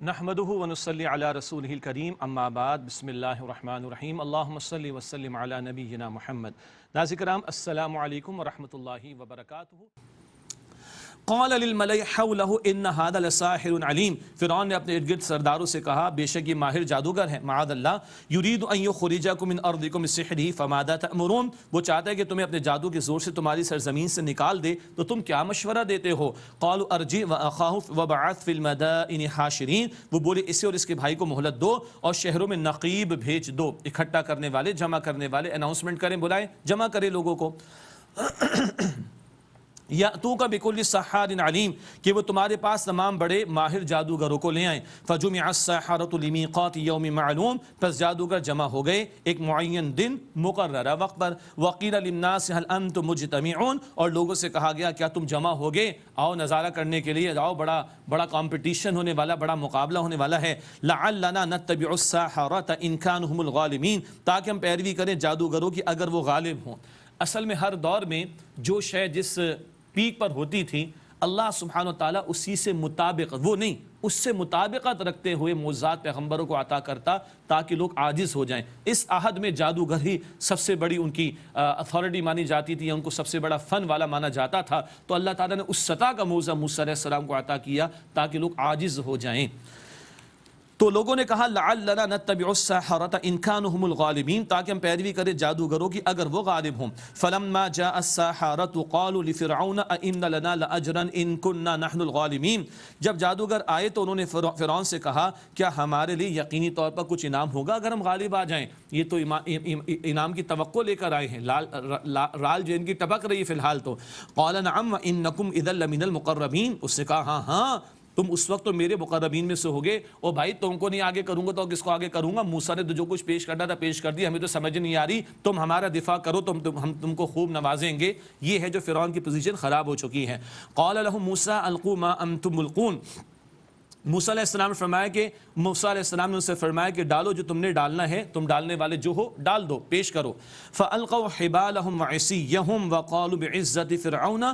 نحمده ونصلي على رسوله الكريم اما بعد بسم الله الرحمن الرحیم اللہم صلی وسلم علی نبینا محمد۔ ناظرین کرام السلام علیکم ورحمۃ اللہ وبرکاتہ۔ قال للملئ حولہ ان ھذا لساحر علیم، فرعون نے اپنے ارد گرد سرداروں سے کہا بے شک یہ ماہر جادوگر ہے، معاذ اللہ، یرید ان یخرجکم من ارضکم بسحرہ فماذا تأمرون، وہ چاہتا ہے کہ تمہیں اپنے جادو کے زور سے تمہاری سرزمین سے نکال دے تو تم کیا مشورہ دیتے ہو؟ قالوا ارجع واخاہ وابعث فی المدائن حاشرین، وہ بولے اسے اور اس کے بھائی کو مہلت دو اور شہروں میں نقیب بھیج دو، اکٹھا کرنے والے، جمع کرنے والے، اناؤنسمنٹ کریں، بلائیں، جمع کریں لوگوں کو۔ یاتوک بکل سحار علیم، کہ وہ تمہارے پاس تمام بڑے ماہر جادوگروں کو لے آئیں۔ فجمع السحرۃ لمیقات یوم معلوم، پس جادوگر جمع ہو گئے ایک معین دن مقررہ وقت پر۔ وقیل للناس هل انتم مجتمعون، اور لوگوں سے کہا گیا کیا تم جمع ہو گئے، آؤ نظارہ کرنے کے لیے، آؤ بڑا کمپٹیشن ہونے والا، بڑا مقابلہ ہونے والا ہے۔ لعلنا نتبع السحرۃ ان كانوا هم الغالبین، تاکہ ہم پیروی کریں جادوگروں کی اگر وہ غالب ہوں۔ اصل میں ہر دور میں جو شے جس پیک پر ہوتی تھی اللہ سبحانہ و تعالیٰ اسی سے مطابق، وہ نہیں، اس سے مطابقت رکھتے ہوئے معجزات پیغمبروں کو عطا کرتا تاکہ لوگ عاجز ہو جائیں۔ اس عہد میں جادوگر ہی سب سے بڑی ان کی اتھارٹی مانی جاتی تھی، ان کو سب سے بڑا فن والا مانا جاتا تھا، تو اللہ تعالیٰ نے اس سطح کا معجزہ موسیٰ علیہ السلام کو عطا کیا تاکہ لوگ عاجز ہو جائیں۔ تو لوگوں نے کہا لعلنا نتبع السحرۃ ان كانوا هم الغالبین، تاکہ ہم پیروی کریں جادوگروں کی اگر وہ غالب ہوں۔ فلما جاء السحرۃ قالوا لفرعون ائن لنا لاجرا ان كنا نحن الغالبین، جب جادوگر آئے تو انہوں نے فرعون سے کہا کیا ہمارے لیے یقینی طور پر کچھ انعام ہوگا اگر ہم غالب آ جائیں؟ یہ تو انعام کی توقع لے کر آئے ہیں، رال جو ان کی ٹپک رہی ہے فی الحال تو۔ قال نعم وانکم اذا لمن المقربین، اس نے کہا ہاں تم اس وقت تو میرے مقربین میں سے ہوگے، او بھائی تم کو نہیں آگے کروں گا تو کس کو آگے کروں گا؟ موسیٰ نے تو جو کچھ پیش کرنا تھا پیش کر دیا، ہمیں تو سمجھ نہیں آ رہی، تم ہمارا دفاع کرو، ہم تم کو خوب نوازیں گے۔ یہ ہے جو فرعون کی پوزیشن خراب ہو چکی ہے۔ قال لهم موسیٰ القوا ما انتم ملقون، موسیٰ علیہ السلام نے فرمایا کہ موسیٰ علیہ السلام نے ان سے فرمایا کہ ڈالو جو تم نے ڈالنا ہے، تم ڈالنے والے جو ہو ڈال دو، پیش کرو۔ فَأَلْقَوْا حِبَالَهُمْ وَعِصِيَّهُمْ وَقَالُوا بِعِزَّةِ فِرْعَوْنَ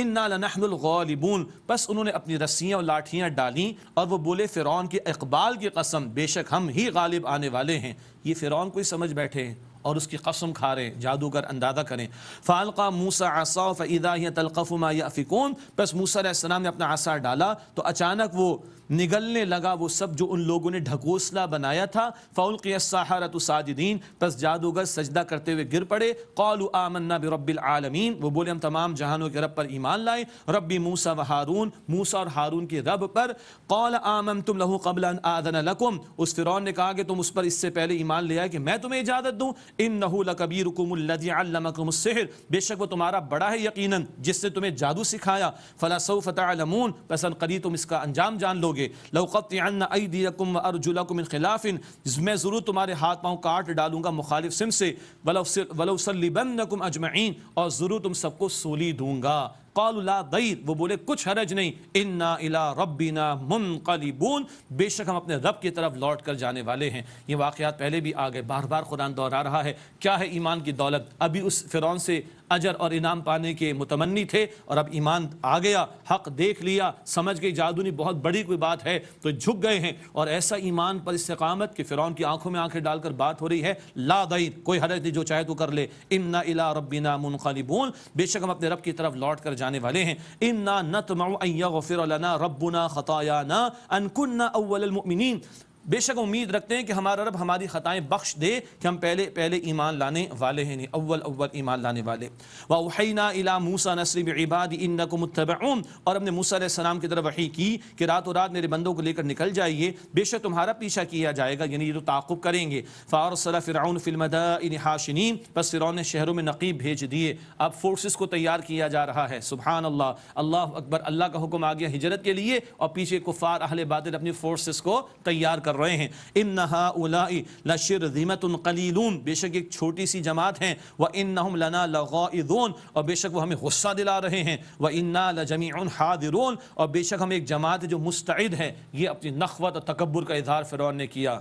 إِنَّا لَنَحْنُ الْغَالِبُونَ، بس انہوں نے اپنی رسیاں اور لاٹھیاں ڈالیں اور وہ بولے فرعون کے اقبال کی قسم بے شک ہم ہی غالب آنے والے ہیں۔ یہ فرعون کو ہی سمجھ بیٹھے ہیں اور اس کی قسم کھا رہے ہیں، جادوگر اندازہ کریں۔ فَأَلْقَى مُوسَىٰ عَصَاهُ فَإِذَا هِيَ تَلْقَفُ مَا يَأْفِكُونَ، بس موسیٰ علیہ السلام نے اپنا عصا ڈالا تو اچانک وہ نگلنے لگا وہ سب جو ان لوگوں نے ڈھکوسلا بنایا تھا۔ فَأُلْقِيَ السَّحَرَةُ ساجدین، بس جادوگر سجدہ کرتے ہوئے گر پڑے۔ قَالُوا آمَنَّا بِرَبِّ الْعَالَمِينَ، وہ بولے ہم تمام جہانوں کے رب پر ایمان لائے، ربی موسیٰ و ہارون، موسیٰ اور ہارون کے رب پر۔ قَالَ آمَنْتُمْ لَهُ قَبْلَ أَنْ آذَنَ لَكُمْ، اس فرعون نے کہا کہ تم اس پر اس سے پہلے ایمان لے آئے کہ میں تمہیں اجازت دوں۔ إِنَّهُ لَكَبِيرُكُمُ الَّذِي عَلَّمَكُمُ السِّحْرَ، بے شک وہ تمہارا بڑا ہے یقیناً جس نے تمہیں جادو سکھایا۔ فَلَسَوْفَ تَعْلَمُونَ، پس قریب تم اس کا انجام جان لوگے۔ لَوْقَطِّعَنَّ أَيْدِيَكُمْ وَأَرْجُلَكُمْ مِنْ خِلَافٍ، میں ضرور تمہارے ہاتھ پاؤں کاٹ ڈالوں گا مخالف سمت سے۔ وَلَوْصَلِّبَنَّكُمْ أَجْمَعِينَ، اور ضرور تم سب کو سولی دوں گا۔ قالوا لا ضیر، وہ بولے کچھ حرج نہیں، انا الی ربنا منقلبون، بے شک ہم اپنے رب کی طرف لوٹ کر جانے والے ہیں۔ یہ واقعات پہلے بھی آ گئے، بار بار قرآن دہرا رہا ہے۔ کیا ہے ایمان کی دولت؟ ابھی اس فرعون سے اجر اور انعام پانے کے متمنی تھے اور اب ایمان آ گیا، حق دیکھ لیا، سمجھ گئی جادو نہیں بہت بڑی کوئی بات ہے تو جھک گئے ہیں، اور ایسا ایمان پر استقامت کہ فرعون کی آنکھوں میں آنکھیں ڈال کر بات ہو رہی ہے، لا ضیر، کوئی حرج نہیں، جو چاہے تو کر لے۔ انا الی ربنا منقلبون، بے شک ہم اپنے رب کی طرف لوٹ کر جانے والے ہیں۔ انا نطمع ان یغفر لنا ربنا خطایانا ان کنا اول المؤمنین، بے شک امید رکھتے ہیں کہ ہمارا رب ہماری خطائیں بخش دے کہ ہم پہلے ایمان لانے والے ہیں، اول ایمان لانے والے۔ وَأَوْحَيْنَا إِلَىٰ مُوسَىٰ نَسْرِ بِعِبَادِ إِنَّكُمْ مُتَّبَعُونَ، اور ہم نے موسیٰ علیہ السلام کی طرف وحی کی کہ راتوں رات میرے بندوں کو لے کر نکل جائیے، بے شک تمہارا پیچھا کیا جائے گا، یعنی یہ تو تعاقب کریں گے۔ فَأَرْسَلَ فِرْعَوْنُ فِي الْمَدَائِنِ حَاشِرِينَ، بس فرعون نے شہروں میں نقیب بھیج دیے، اب فورسز کو تیار کیا جا رہا ہے۔ سبحان اللہ، اللہ اکبر، اللہ کا حکم آ گیا ہجرت کے لیے اور پیچھے کفار اہل باطل اپنی فورسز کو تیار کر رہے ہیں۔ إِنَّ هَؤُلَاءِ لَشِرْذِمَةٌ قَلِيلُونَ، بے شک ایک چھوٹی سی جماعت ہیں، وَإِنَّهُمْ لَنَا لَغَائِظُونَ، اور بے شک وہ ہمیں غصہ دلا رہے ہیں، وَإِنَّا لَجَمِيعٌ حَاذِرُونَ، اور بے شک ہم ایک جماعت جو مستعد ہے۔ یہ اپنی نخوت اور تکبر کا اظہار فرعون نے کیا۔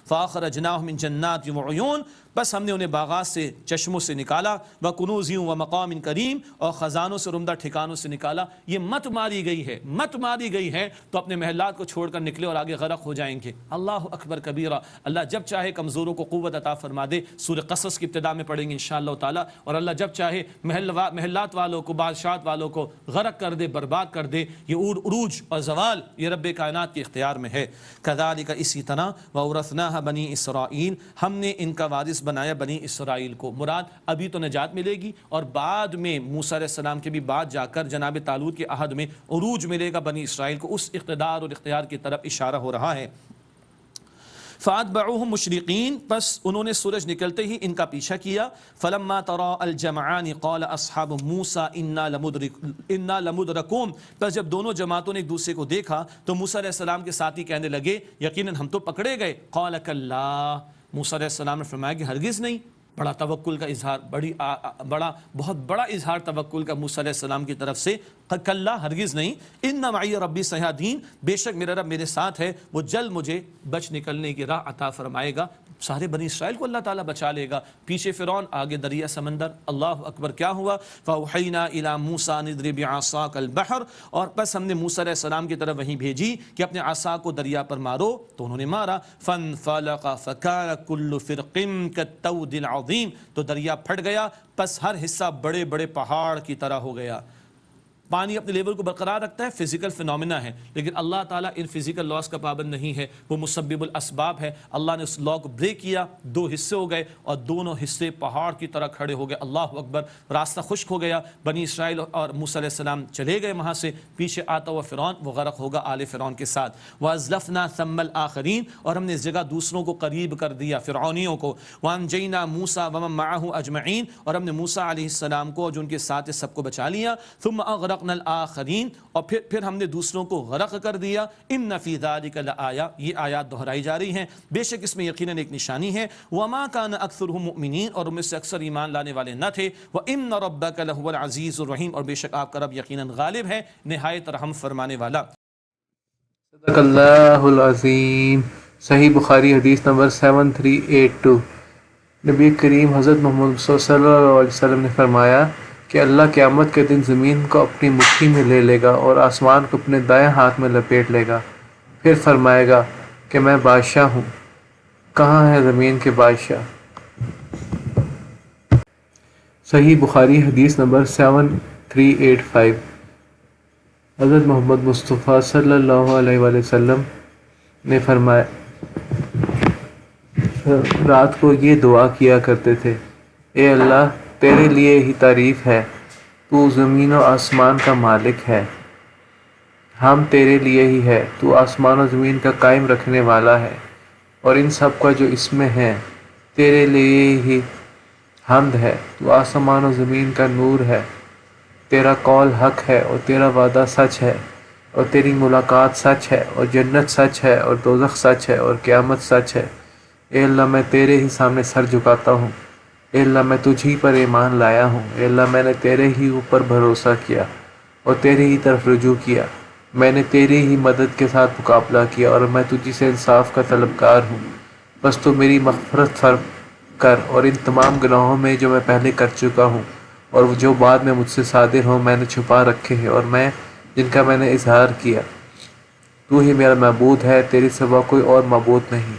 فاخرجناهم من جنات وعیون، بس ہم نے انہیں باغات سے چشموں سے نکالا، وکنوز و مقام کریم، اور خزانوں سے عمدہ ٹھکانوں سے نکالا۔ یہ مت ماری گئی ہے، مت ماری گئی ہے تو اپنے محلات کو چھوڑ کر نکلے اور آگے غرق ہو جائیں گے۔ اللہ اکبر کبیرہ۔ اللہ جب چاہے کمزوروں کو قوت عطا فرما دے، سورہ قصص کی ابتدا میں پڑھیں گے انشاءاللہ تعالی، اور اللہ جب چاہے محلات والوں کو، بادشاہت والوں کو غرق کر دے، برباد کر دے۔ یہ عروج اور زوال یہ رب کائنات کے اختیار میں ہے۔ کذالک، اسی طرح، وورثناها بنی اسرائیل، ہم نے ان کا وارث بنایا بنی اسرائیل کو۔ مراد ابھی تو نجات ملے گی، اور بعد میں موسیٰ علیہ السلام کے بھی بعد جا کر جناب طالوت کے عہد میں عروج ملے گا بنی اسرائیل کو، اس اقتدار اور اختیار کی طرف اشارہ ہو رہا ہے۔ فاتبعوهم مشرقین، پس انہوں نے سورج نکلتے ہی ان کا پیچھا کیا۔ فلما تراءى الجمعان قال اصحاب موسیٰ انا لمدرکون، پس جب دونوں جماعتوں نے ایک دوسرے کو دیکھا تو موسیٰ علیہ السلام کے ساتھی کہنے لگے یقیناً ہم تو پکڑے گئے۔ قال کلا، موسیٰ علیہ السلام نے فرمایا کہ ہرگز نہیں۔ بڑا توکل کا اظہار، بہت بڑا اظہار توکل کا موسیٰ علیہ السلام کی طرف سے۔ کلا، ہرگز نہیں، ان معی ربی سیہدین، بے شک میرا رب میرے ساتھ ہے، وہ جلد مجھے بچ نکلنے کی راہ عطا فرمائے گا۔ سارے بنی اسرائیل کو اللہ تعالیٰ بچا لے گا، پیچھے فرعون، آگے دریا سمندر۔ اللہ اکبر۔ کیا ہوا؟ فَأَوْحَيْنَا إِلَى مُوسَىٰ أَنِ اضْرِب بِعَصَاكَ الْبَحْرَ، اور پس ہم نے موسیٰ علیہ السلام کی طرف وہیں بھیجی کہ اپنے عصا کو دریا پر مارو، تو انہوں نے مارا۔ فَانْفَلَقَ فَكَانَ كُلُّ فِرْقٍ كَالطَّوْدِ الْعَظِيمِ، تو دریا پھٹ گیا، پس ہر حصہ بڑے بڑے پہاڑ کی طرح ہو گیا۔ پانی اپنے لیول کو برقرار رکھتا ہے، فزیکل فنومینا ہے، لیکن اللہ تعالیٰ ان فزیکل لاز کا پابند نہیں ہے، وہ مسبب الاسباب ہے۔ اللہ نے اس لا کو بریک کیا، دو حصے ہو گئے اور دونوں حصے پہاڑ کی طرح کھڑے ہو گئے۔ اللہ اکبر۔ راستہ خشک ہو گیا، بنی اسرائیل اور موسیٰ علیہ السلام چلے گئے وہاں سے، پیچھے آتا ہوا فرعون، وہ غرق ہوگا آل فرعون کے ساتھ۔ وَأَزْلَفْنَا ثَمَّ الْآخَرِينَ، اور ہم نے اس جگہ دوسروں کو قریب کر دیا، فرعونیوں کو۔ وَأَنْجَيْنَا مُوسَىٰ وَمَن مَّعَهُ أَجْمَعِينَ، اور ہم نے موسیٰ علیہ السلام کو اور جو ان کے ساتھ سب کو بچا لیا۔ ثُمَّ أَغْرَقْنَا الْآخَرِينَ، اور پھر ہم نے دوسروں کو غرق کر دیا۔ ان فی ذلک لآیہ، یہ آیات دہرائی جا رہی ہیں، بے شک اس میں یقیناً ایک نشانی ہے۔ وما کان اکثرهم مؤمنین، اور ان میں سے اکثر ایمان لانے والے نہ تھے۔ وان ربک لہو العزیز الرحیم، اور بے شک آپ کا رب یقیناً غالب ہے، نہایت رحم فرمانے والا۔ صدق اللہ العظیم۔ صحیح بخاری حدیث نمبر 7382۔ نبی کریم حضرت محمد صلی اللہ علیہ وسلم نے فرمایا کہ اللہ قیامت کے دن زمین کو اپنی مٹھی میں لے لے گا اور آسمان کو اپنے دائیں ہاتھ میں لپیٹ لے گا، پھر فرمائے گا کہ میں بادشاہ ہوں، کہاں ہے زمین کے بادشاہ؟ صحیح بخاری حدیث نمبر 7385۔ حضرت محمد مصطفیٰ صلی اللہ علیہ وآلہ وسلم نے فرمایا، رات کو یہ دعا کیا کرتے تھے، اے اللہ تیرے لیے ہی تعریف ہے، تو زمین و آسمان کا مالک ہے، ہم تیرے لیے ہی ہے، تو آسمان و زمین کا قائم رکھنے والا ہے، اور ان سب کا جو اس میں ہے، تیرے لیے ہی حمد ہے، تو آسمان و زمین کا نور ہے، تیرا قول حق ہے اور تیرا وعدہ سچ ہے، اور تیری ملاقات سچ ہے، اور جنت سچ ہے، اور دوزخ سچ ہے، اور قیامت سچ ہے۔ اے اللہ میں تیرے ہی سامنے سر جھکاتا ہوں، اے اللہ میں تجھ ہی پر ایمان لایا ہوں، اے اللہ میں نے تیرے ہی اوپر بھروسہ کیا اور تیرے ہی طرف رجوع کیا، میں نے تیری ہی مدد کے ساتھ مقابلہ کیا، اور میں تجھی سے انصاف کا طلبگار ہوں، بس تو میری مغفرت فرم کر، اور ان تمام گناہوں میں جو میں پہلے کر چکا ہوں اور جو بعد میں مجھ سے صادر ہوں میں نے چھپا رکھے ہیں، اور میں جن کا میں نے اظہار کیا۔ تو ہی میرا معبود ہے، تیرے سوا کوئی اور معبود نہیں۔